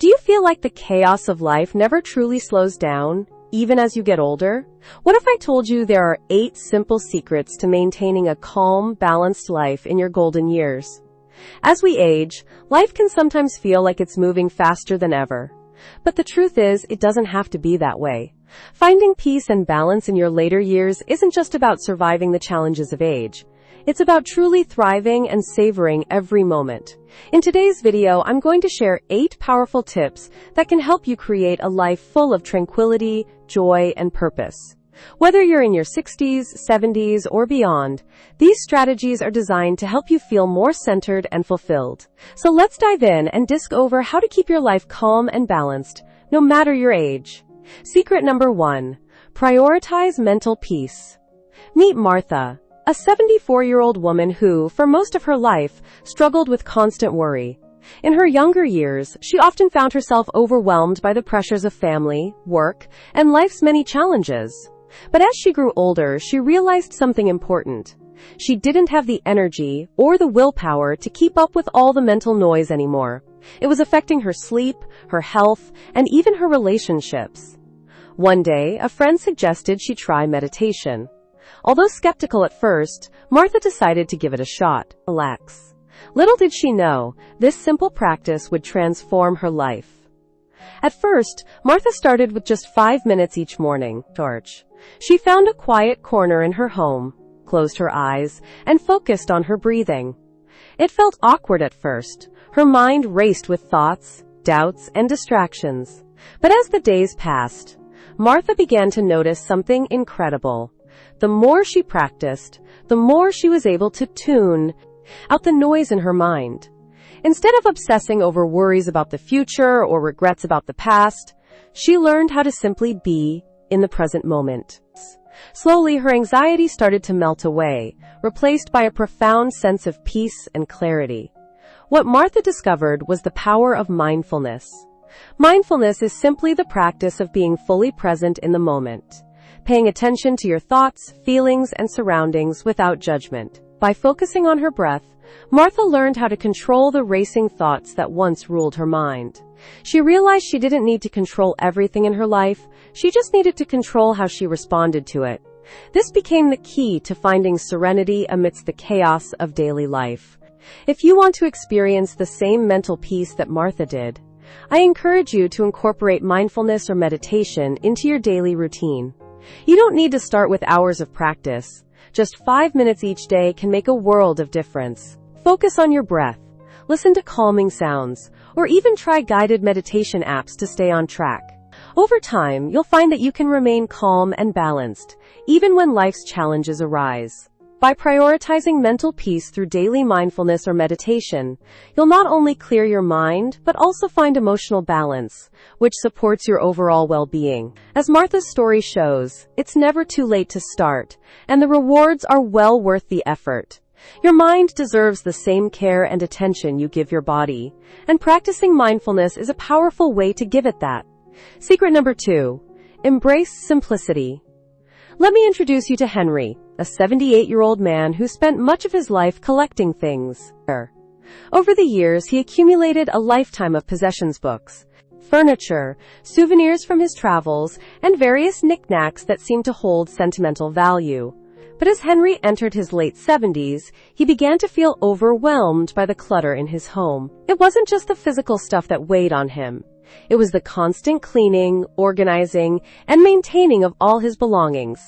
Do you feel like the chaos of life never truly slows down, even as you get older? What if I told you there are 8 simple secrets to maintaining a calm, balanced life in your golden years? As we age, life can sometimes feel like it's moving faster than ever. But the truth is, it doesn't have to be that way. Finding peace and balance in your later years isn't just about surviving the challenges of age. It's about truly thriving and savoring every moment. In today's video, I'm going to share 8 powerful tips that can help you create a life full of tranquility, joy, and purpose. Whether you're in your 60s, 70s, or beyond, these strategies are designed to help you feel more centered and fulfilled. So let's dive in and disc over how to keep your life calm and balanced, no matter your age. Secret number 1. Prioritize mental peace. Meet Martha, a 74-year-old woman who, for most of her life, struggled with constant worry. In her younger years, she often found herself overwhelmed by the pressures of family, work, and life's many challenges. But as she grew older, she realized something important. She didn't have the energy or the willpower to keep up with all the mental noise anymore. It was affecting her sleep, her health, and even her relationships. One day, a friend suggested she try meditation. Although skeptical at first, Martha decided to give it a shot. Relax. Little did she know, this simple practice would transform her life. At first, Martha started with just 5 minutes each morning. She found a quiet corner in her home, closed her eyes, and focused on her breathing. It felt awkward at first. Her mind raced with thoughts, doubts, and distractions. But as the days passed, Martha began to notice something incredible. The more she practiced, the more she was able to tune out the noise in her mind. Instead of obsessing over worries about the future or regrets about the past, she learned how to simply be in the present moment. Slowly, her anxiety started to melt away, replaced by a profound sense of peace and clarity. What Martha discovered was the power of mindfulness. Mindfulness is simply the practice of being fully present in the moment, paying attention to your thoughts, feelings, and surroundings without judgment. By focusing on her breath, Martha learned how to control the racing thoughts that once ruled her mind. She realized she didn't need to control everything in her life, she just needed to control how she responded to it. This became the key to finding serenity amidst the chaos of daily life. If you want to experience the same mental peace that Martha did, I encourage you to incorporate mindfulness or meditation into your daily routine. You don't need to start with hours of practice. Just 5 minutes each day can make a world of difference. Focus on your breath, listen to calming sounds, or even try guided meditation apps to stay on track. Over time, you'll find that you can remain calm and balanced, even when life's challenges arise. By prioritizing mental peace through daily mindfulness or meditation, you'll not only clear your mind, but also find emotional balance, which supports your overall well-being. As Martha's story shows, it's never too late to start, and the rewards are well worth the effort. Your mind deserves the same care and attention you give your body, and practicing mindfulness is a powerful way to give it that. Secret number 2. Embrace simplicity. Let me introduce you to Henry, a 78-year-old man who spent much of his life collecting things. Over the years, he accumulated a lifetime of possessions, books, furniture, souvenirs from his travels, and various knickknacks that seemed to hold sentimental value. But as Henry entered his late 70s, he began to feel overwhelmed by the clutter in his home. It wasn't just the physical stuff that weighed on him. It was the constant cleaning, organizing, and maintaining of all his belongings.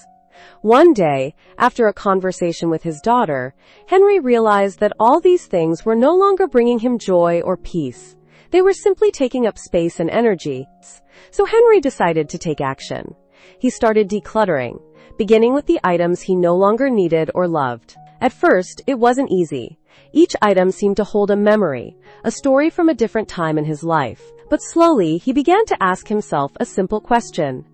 One day, after a conversation with his daughter, Henry realized that all these things were no longer bringing him joy or peace. They were simply taking up space and energy. So Henry decided to take action. He started decluttering, beginning with the items he no longer needed or loved. At first, it wasn't easy. Each item seemed to hold a memory, a story from a different time in his life. But slowly, he began to ask himself a simple question.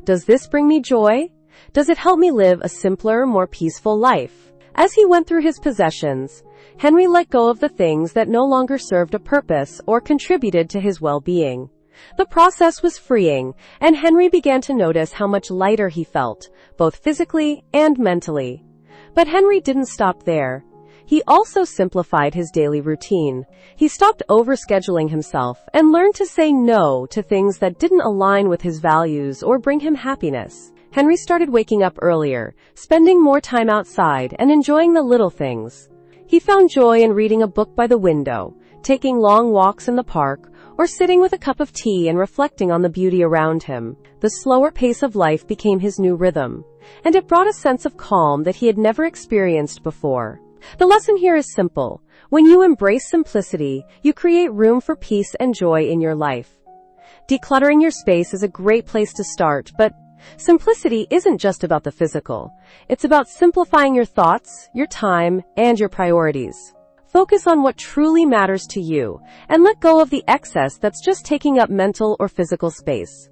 Does this bring me joy? Does it help me live a simpler, more peaceful life? As he went through his possessions, Henry let go of the things that no longer served a purpose or contributed to his well-being. The process was freeing, and Henry began to notice how much lighter he felt, both physically and mentally. But Henry didn't stop there. He also simplified his daily routine. He stopped overscheduling himself and learned to say no to things that didn't align with his values or bring him happiness. Henry started waking up earlier, spending more time outside, and enjoying the little things. He found joy in reading a book by the window, taking long walks in the park, or sitting with a cup of tea and reflecting on the beauty around him. The slower pace of life became his new rhythm, and it brought a sense of calm that he had never experienced before. The lesson here is simple. When you embrace simplicity, you create room for peace and joy in your life. Decluttering your space is a great place to start, but simplicity isn't just about the physical. It's about simplifying your thoughts, your time, and your priorities. Focus on what truly matters to you, and let go of the excess that's just taking up mental or physical space.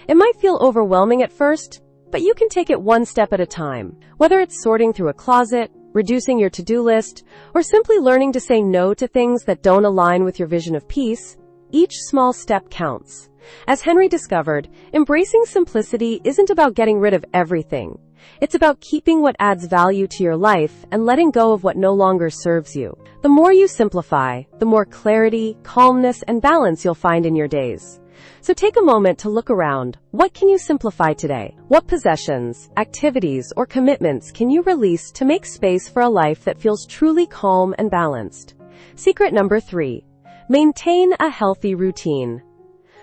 It might feel overwhelming at first, but you can take it one step at a time. Whether it's sorting through a closet, reducing your to-do list, or simply learning to say no to things that don't align with your vision of peace, each small step counts. As Henry discovered, embracing simplicity isn't about getting rid of everything. It's about keeping what adds value to your life and letting go of what no longer serves you. The more you simplify, the more clarity, calmness, and balance you'll find in your days. So take a moment to look around. What can you simplify today? What possessions, activities, or commitments can you release to make space for a life that feels truly calm and balanced? Secret number 3. Maintain a healthy routine.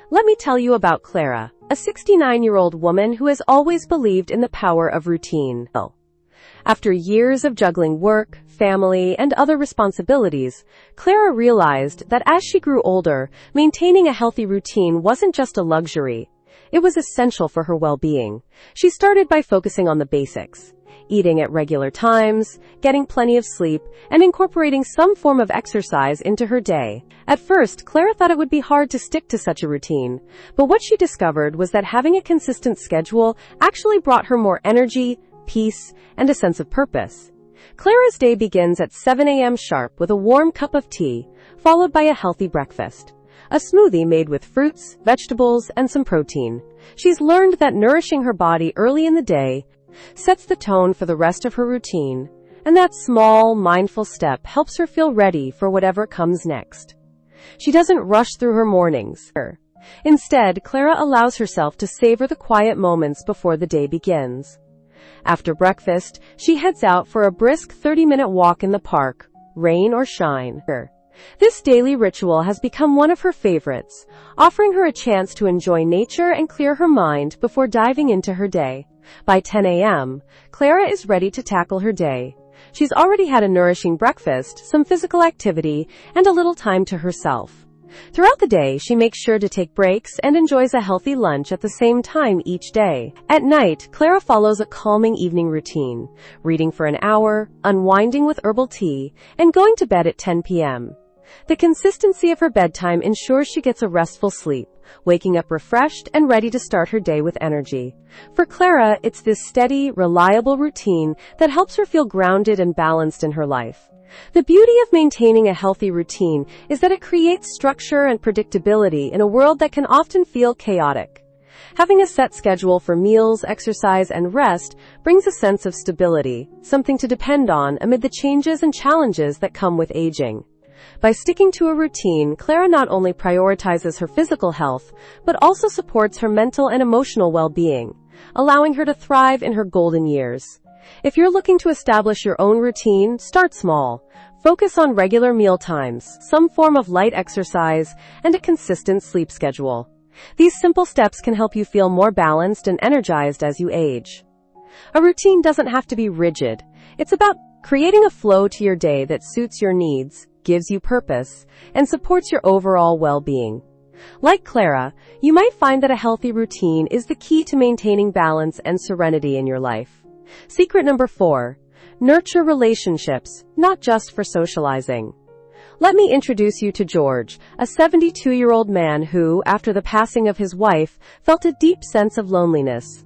Let me tell you about Clara, a 69-year-old woman who has always believed in the power of routine. After years of juggling work, family, and other responsibilities, Clara realized that as she grew older, maintaining a healthy routine wasn't just a luxury. It was essential for her well-being. She started by focusing on the basics: eating at regular times, getting plenty of sleep, and incorporating some form of exercise into her day. At first, Clara thought it would be hard to stick to such a routine, but what she discovered was that having a consistent schedule actually brought her more energy, peace, and a sense of purpose. Clara's day begins at 7 a.m. sharp with a warm cup of tea, followed by a healthy breakfast. A smoothie made with fruits, vegetables, and some protein. She's learned that nourishing her body early in the day sets the tone for the rest of her routine, and that small, mindful step helps her feel ready for whatever comes next. She doesn't rush through her mornings. Instead, Clara allows herself to savor the quiet moments before the day begins. After breakfast, she heads out for a brisk 30-minute walk in the park, rain or shine. This daily ritual has become one of her favorites, offering her a chance to enjoy nature and clear her mind before diving into her day. By 10 a.m., Clara is ready to tackle her day. She's already had a nourishing breakfast, some physical activity, and a little time to herself. Throughout the day, she makes sure to take breaks and enjoys a healthy lunch at the same time each day. At night, Clara follows a calming evening routine, reading for an hour, unwinding with herbal tea, and going to bed at 10 p.m. The consistency of her bedtime ensures she gets a restful sleep, waking up refreshed and ready to start her day with energy. For Clara, it's this steady, reliable routine that helps her feel grounded and balanced in her life. The beauty of maintaining a healthy routine is that it creates structure and predictability in a world that can often feel chaotic. Having a set schedule for meals, exercise, and rest brings a sense of stability, something to depend on amid the changes and challenges that come with aging. By sticking to a routine, Clara not only prioritizes her physical health, but also supports her mental and emotional well-being, allowing her to thrive in her golden years. If you're looking to establish your own routine, start small. Focus on regular meal times, some form of light exercise, and a consistent sleep schedule. These simple steps can help you feel more balanced and energized as you age. A routine doesn't have to be rigid. It's about creating a flow to your day that suits your needs, gives you purpose, and supports your overall well-being. Like Clara, you might find that a healthy routine is the key to maintaining balance and serenity in your life. Secret number 4. Nurture relationships, not just for socializing. Let me introduce you to George, a 72-year-old man who, after the passing of his wife, felt a deep sense of loneliness.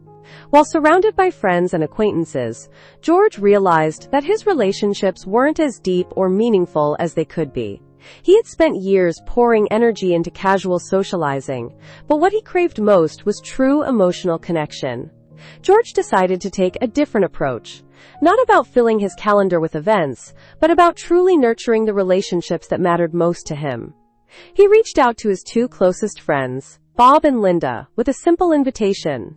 While surrounded by friends and acquaintances, George realized that his relationships weren't as deep or meaningful as they could be. He had spent years pouring energy into casual socializing, but what he craved most was true emotional connection. George decided to take a different approach. Not about filling his calendar with events, but about truly nurturing the relationships that mattered most to him. He reached out to his two closest friends, Bob and Linda, with a simple invitation.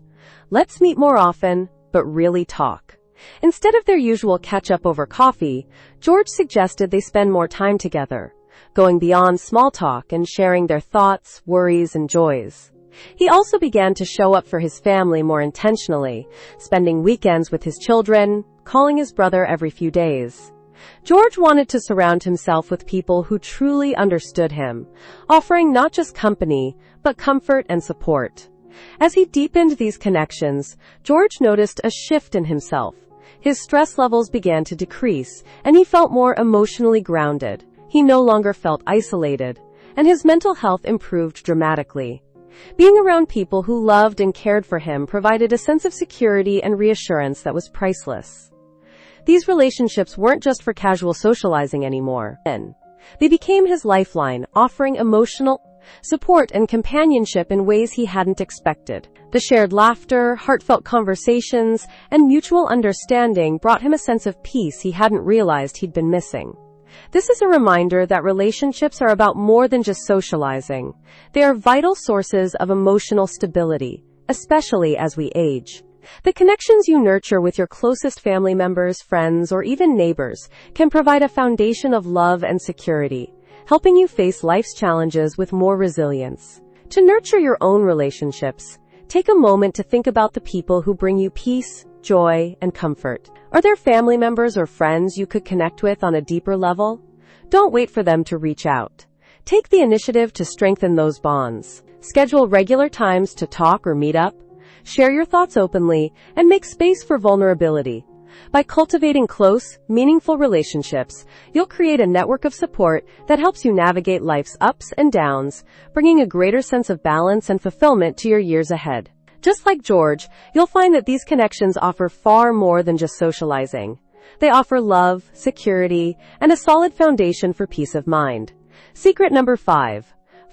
Let's meet more often, but really talk. Instead of their usual catch-up over coffee, George suggested they spend more time together, going beyond small talk and sharing their thoughts, worries, and joys. He also began to show up for his family more intentionally, spending weekends with his children, calling his brother every few days. George wanted to surround himself with people who truly understood him, offering not just company, but comfort and support. As he deepened these connections, George noticed a shift in himself. His stress levels began to decrease, and he felt more emotionally grounded. He no longer felt isolated, and his mental health improved dramatically. Being around people who loved and cared for him provided a sense of security and reassurance that was priceless. These relationships weren't just for casual socializing anymore. They became his lifeline, offering emotional support and companionship in ways he hadn't expected. The shared laughter, heartfelt conversations, and mutual understanding brought him a sense of peace he hadn't realized he'd been missing. This is a reminder that relationships are about more than just socializing. They are vital sources of emotional stability, especially as we age. The connections you nurture with your closest family members, friends, or even neighbors can provide a foundation of love and security, helping you face life's challenges with more resilience. To nurture your own relationships, take a moment to think about the people who bring you peace, joy, and comfort. Are there family members or friends you could connect with on a deeper level? Don't wait for them to reach out. Take the initiative to strengthen those bonds. Schedule regular times to talk or meet up. Share your thoughts openly, and make space for vulnerability. By cultivating close, meaningful relationships, you'll create a network of support that helps you navigate life's ups and downs, bringing a greater sense of balance and fulfillment to your years ahead. Just like George, you'll find that these connections offer far more than just socializing. They offer love, security, and a solid foundation for peace of mind. Secret number 5.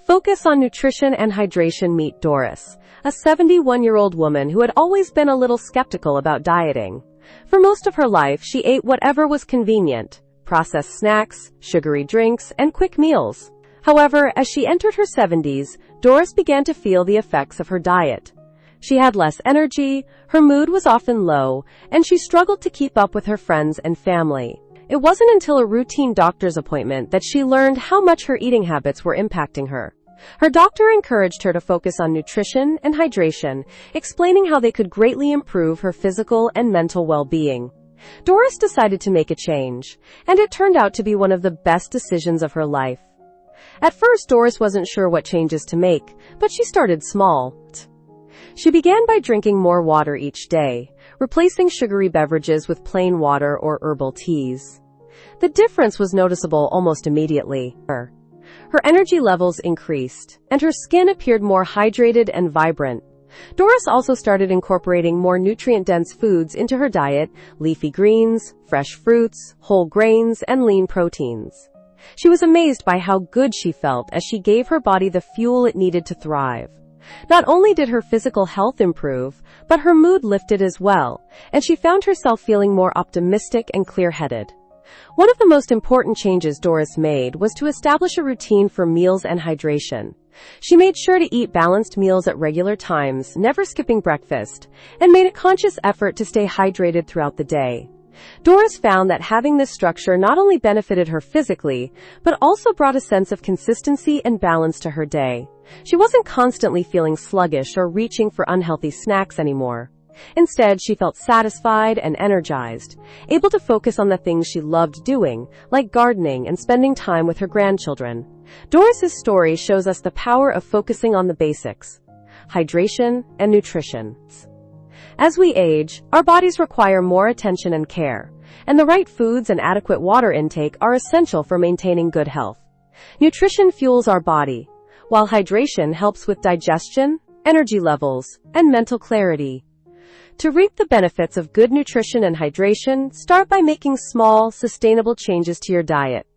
Focus on nutrition and hydration. Meet Doris, a 71-year-old woman who had always been a little skeptical about dieting. For most of her life, she ate whatever was convenient: processed snacks, sugary drinks, and quick meals. However, as she entered her 70s, Doris began to feel the effects of her diet. She had less energy, her mood was often low, and she struggled to keep up with her friends and family. It wasn't until a routine doctor's appointment that she learned how much her eating habits were impacting her. Her doctor encouraged her to focus on nutrition and hydration, explaining how they could greatly improve her physical and mental well-being. Doris decided to make a change, and it turned out to be one of the best decisions of her life. At first, Doris wasn't sure what changes to make, but she started small. She began by drinking more water each day, replacing sugary beverages with plain water or herbal teas. The difference was noticeable almost immediately. Her energy levels increased, and her skin appeared more hydrated and vibrant. Doris also started incorporating more nutrient-dense foods into her diet: leafy greens, fresh fruits, whole grains, and lean proteins. She was amazed by how good she felt as she gave her body the fuel it needed to thrive. Not only did her physical health improve, but her mood lifted as well, and she found herself feeling more optimistic and clear-headed. One of the most important changes Doris made was to establish a routine for meals and hydration. She made sure to eat balanced meals at regular times, never skipping breakfast, and made a conscious effort to stay hydrated throughout the day. Doris found that having this structure not only benefited her physically, but also brought a sense of consistency and balance to her day. She wasn't constantly feeling sluggish or reaching for unhealthy snacks anymore. Instead, she felt satisfied and energized, able to focus on the things she loved doing, like gardening and spending time with her grandchildren. Doris's story shows us the power of focusing on the basics: hydration and nutrition. As we age, our bodies require more attention and care, and the right foods and adequate water intake are essential for maintaining good health. Nutrition fuels our body, while hydration helps with digestion, energy levels, and mental clarity. To reap the benefits of good nutrition and hydration, start by making small, sustainable changes to your diet.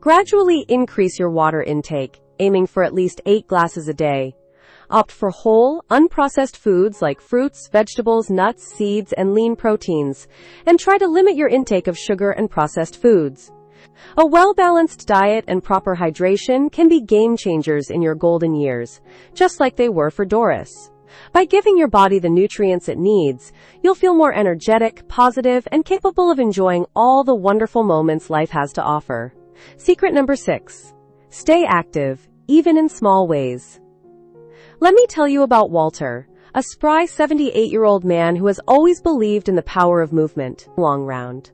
Gradually increase your water intake, aiming for at least 8 glasses a day. Opt for whole, unprocessed foods like fruits, vegetables, nuts, seeds, and lean proteins, and try to limit your intake of sugar and processed foods. A well-balanced diet and proper hydration can be game changers in your golden years, just like they were for Doris. By giving your body the nutrients it needs, you'll feel more energetic, positive, and capable of enjoying all the wonderful moments life has to offer. Secret number 6. Stay active, even in small ways. Let me tell you about Walter, a spry 78-year-old man who has always believed in the power of movement. Long round.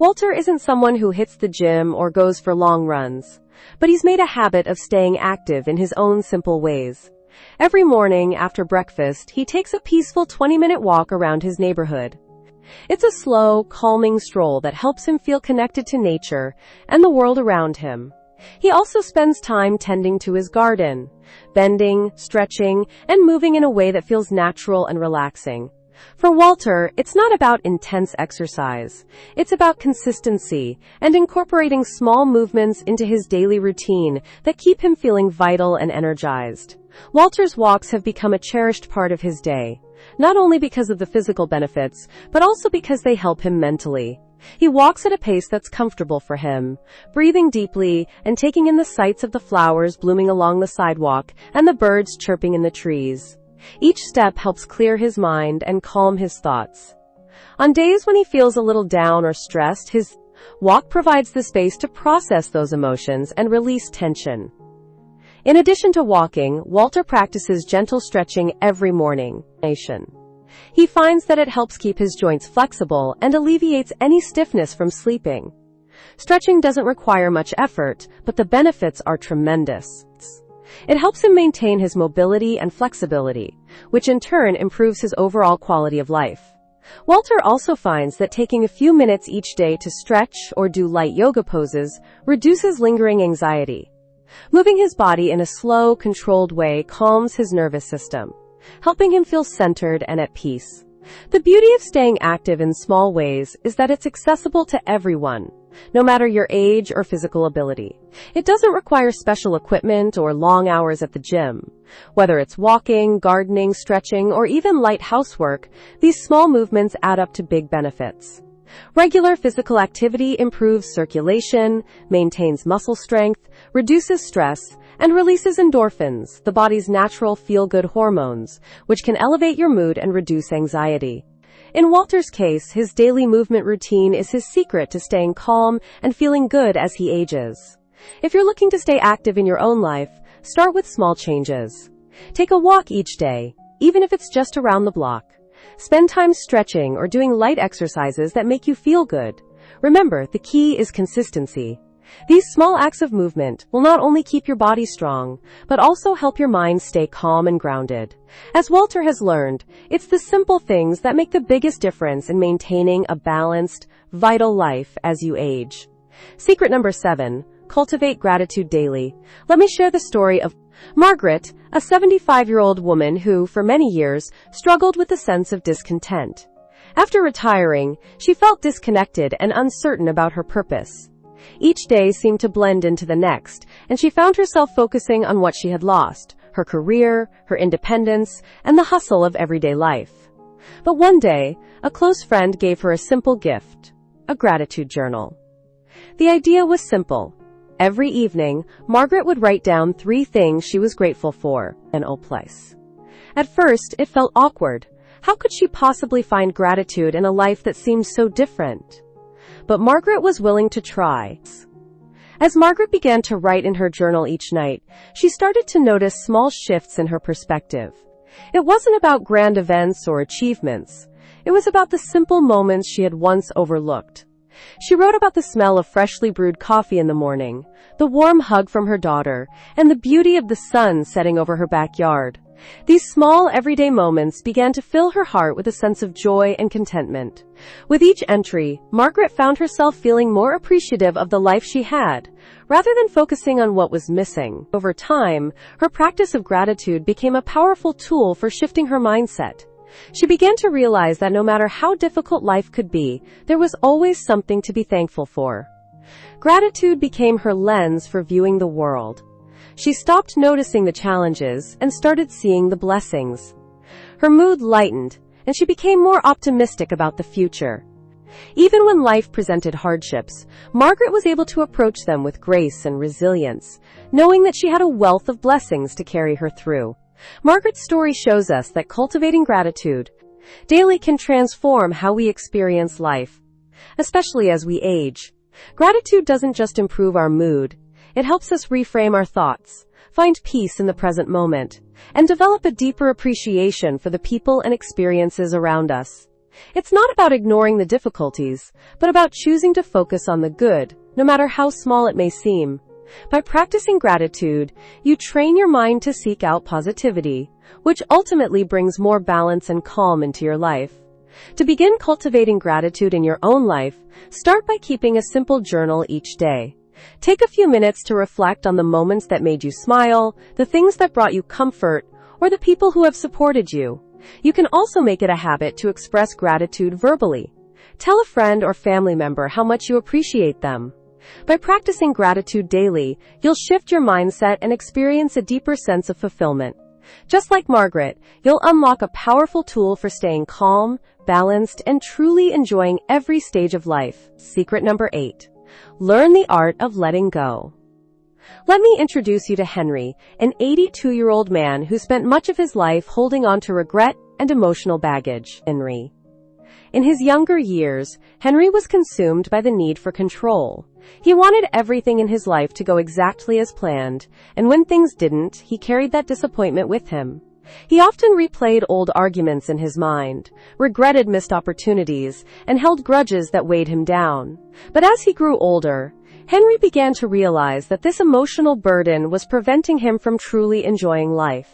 Walter isn't someone who hits the gym or goes for long runs, but he's made a habit of staying active in his own simple ways. Every morning after breakfast, he takes a peaceful 20-minute walk around his neighborhood. It's a slow, calming stroll that helps him feel connected to nature and the world around him. He also spends time tending to his garden, bending, stretching, and moving in a way that feels natural and relaxing. For Walter, it's not about intense exercise. It's about consistency and incorporating small movements into his daily routine that keep him feeling vital and energized. Walter's walks have become a cherished part of his day, not only because of the physical benefits, but also because they help him mentally. He walks at a pace that's comfortable for him, breathing deeply and taking in the sights of the flowers blooming along the sidewalk and the birds chirping in the trees. Each step helps clear his mind and calm his thoughts. On days when he feels a little down or stressed, his walk provides the space to process those emotions and release tension. In addition to walking, Walter practices gentle stretching every morning. He finds that it helps keep his joints flexible and alleviates any stiffness from sleeping. Stretching doesn't require much effort, but the benefits are tremendous. It helps him maintain his mobility and flexibility, which in turn improves his overall quality of life. Walter also finds that taking a few minutes each day to stretch or do light yoga poses reduces lingering anxiety. Moving his body in a slow, controlled way calms his nervous system, helping him feel centered and at peace. The beauty of staying active in small ways is that it's accessible to everyone, no matter your age or physical ability. It doesn't require special equipment or long hours at the gym. Whether it's walking, gardening, stretching, or even light housework, these small movements add up to big benefits. Regular physical activity improves circulation, maintains muscle strength, reduces stress, and releases endorphins, the body's natural feel-good hormones, which can elevate your mood and reduce anxiety. In Walter's case, his daily movement routine is his secret to staying calm and feeling good as he ages. If you're looking to stay active in your own life, start with small changes. Take a walk each day, even if it's just around the block. Spend time stretching or doing light exercises that make you feel good. Remember, the key is consistency. These small acts of movement will not only keep your body strong, but also help your mind stay calm and grounded. As Walter has learned, it's the simple things that make the biggest difference in maintaining a balanced, vital life as you age. Secret number 7, cultivate gratitude daily. Let me share the story of Margaret, a 75-year-old woman who, for many years, struggled with a sense of discontent. After retiring, she felt disconnected and uncertain about her purpose. Each day seemed to blend into the next, and she found herself focusing on what she had lost, her career, her independence, and the hustle of everyday life. But one day, a close friend gave her a simple gift, a gratitude journal. The idea was simple. Every evening, Margaret would write down 3 things she was grateful for, an old place. At first, it felt awkward. How could she possibly find gratitude in a life that seemed so different? But Margaret was willing to try. As Margaret began to write in her journal each night, she started to notice small shifts in her perspective. It wasn't about grand events or achievements. It was about the simple moments she had once overlooked. She wrote about the smell of freshly brewed coffee in the morning, the warm hug from her daughter, and the beauty of the sun setting over her backyard. These small, everyday moments began to fill her heart with a sense of joy and contentment. With each entry, Margaret found herself feeling more appreciative of the life she had, rather than focusing on what was missing. Over time, her practice of gratitude became a powerful tool for shifting her mindset. She began to realize that no matter how difficult life could be, there was always something to be thankful for. Gratitude became her lens for viewing the world. She stopped noticing the challenges and started seeing the blessings. Her mood lightened, and she became more optimistic about the future. Even when life presented hardships, Margaret was able to approach them with grace and resilience, knowing that she had a wealth of blessings to carry her through. Margaret's story shows us that cultivating gratitude daily can transform how we experience life, especially as we age. Gratitude doesn't just improve our mood, it helps us reframe our thoughts, find peace in the present moment, and develop a deeper appreciation for the people and experiences around us. It's not about ignoring the difficulties, but about choosing to focus on the good, no matter how small it may seem. By practicing gratitude, you train your mind to seek out positivity, which ultimately brings more balance and calm into your life. To begin cultivating gratitude in your own life, start by keeping a simple journal each day. Take a few minutes to reflect on the moments that made you smile, the things that brought you comfort, or the people who have supported you. You can also make it a habit to express gratitude verbally. Tell a friend or family member how much you appreciate them. By practicing gratitude daily, you'll shift your mindset and experience a deeper sense of fulfillment. Just like Margaret, you'll unlock a powerful tool for staying calm, balanced, and truly enjoying every stage of life. Secret number 8. Learn the art of letting go. Let me introduce you to Henry, an 82-year-old man who spent much of his life holding on to regret and emotional baggage. Henry. In his younger years, Henry was consumed by the need for control. He wanted everything in his life to go exactly as planned, and when things didn't, he carried that disappointment with him. He often replayed old arguments in his mind, regretted missed opportunities, and held grudges that weighed him down. But as he grew older, Henry began to realize that this emotional burden was preventing him from truly enjoying life.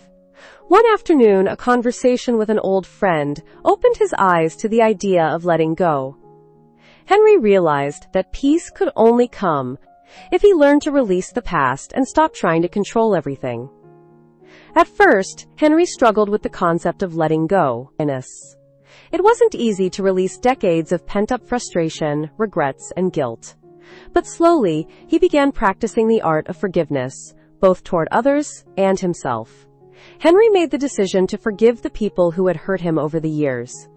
One afternoon, a conversation with an old friend opened his eyes to the idea of letting go. Henry realized that peace could only come if he learned to release the past and stop trying to control everything. At first, Henry struggled with the concept of letting go. It wasn't easy to release decades of pent-up frustration, regrets, and guilt. But slowly, he began practicing the art of forgiveness, both toward others and himself. Henry made the decision to forgive the people who had hurt him over the years.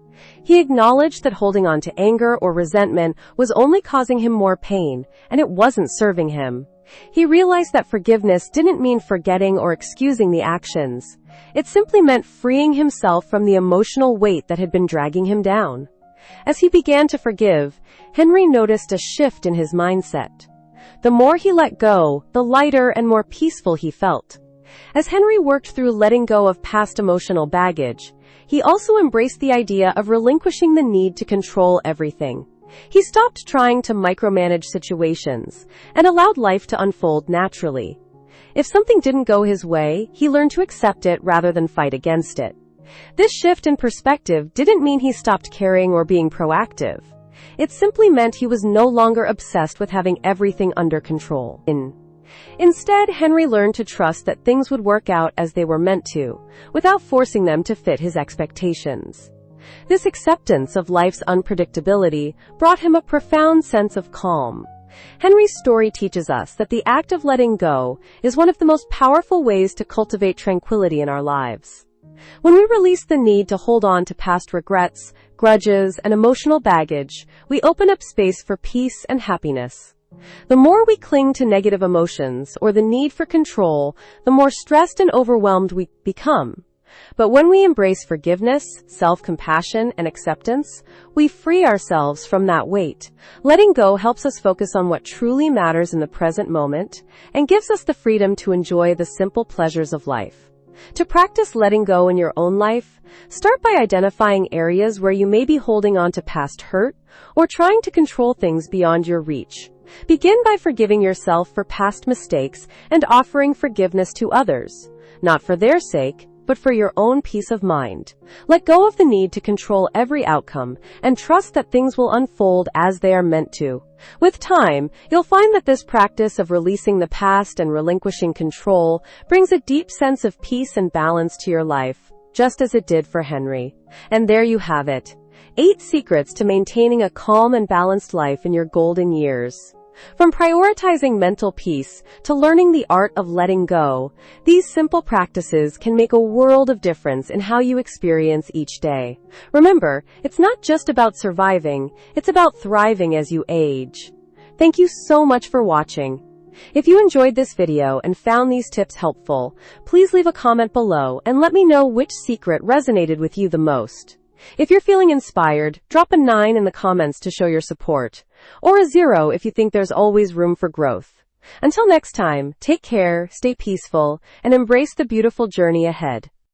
He acknowledged that holding on to anger or resentment was only causing him more pain, and it wasn't serving him. He realized that forgiveness didn't mean forgetting or excusing the actions. It simply meant freeing himself from the emotional weight that had been dragging him down. As he began to forgive, Henry noticed a shift in his mindset. The more he let go, the lighter and more peaceful he felt. As Henry worked through letting go of past emotional baggage, he also embraced the idea of relinquishing the need to control everything. He stopped trying to micromanage situations and allowed life to unfold naturally. If something didn't go his way, he learned to accept it rather than fight against it. This shift in perspective didn't mean he stopped caring or being proactive. It simply meant he was no longer obsessed with having everything under control. Instead, Henry learned to trust that things would work out as they were meant to, without forcing them to fit his expectations. This acceptance of life's unpredictability brought him a profound sense of calm. Henry's story teaches us that the act of letting go is one of the most powerful ways to cultivate tranquility in our lives. When we release the need to hold on to past regrets, grudges, and emotional baggage, we open up space for peace and happiness. The more we cling to negative emotions or the need for control, the more stressed and overwhelmed we become. But when we embrace forgiveness, self-compassion, and acceptance, we free ourselves from that weight. Letting go helps us focus on what truly matters in the present moment and gives us the freedom to enjoy the simple pleasures of life. To practice letting go in your own life, start by identifying areas where you may be holding on to past hurt or trying to control things beyond your reach. Begin by forgiving yourself for past mistakes and offering forgiveness to others, not for their sake, but for your own peace of mind. Let go of the need to control every outcome and trust that things will unfold as they are meant to. With time, you'll find that this practice of releasing the past and relinquishing control brings a deep sense of peace and balance to your life, just as it did for Henry. And there you have it. 8 secrets to maintaining a calm and balanced life in your golden years. From prioritizing mental peace to learning the art of letting go, these simple practices can make a world of difference in how you experience each day. Remember, it's not just about surviving, it's about thriving as you age. Thank you so much for watching. If you enjoyed this video and found these tips helpful, please leave a comment below and let me know which secret resonated with you the most. If you're feeling inspired, drop a 9 in the comments to show your support, or a 0 if you think there's always room for growth. Until next time, take care, stay peaceful, and embrace the beautiful journey ahead.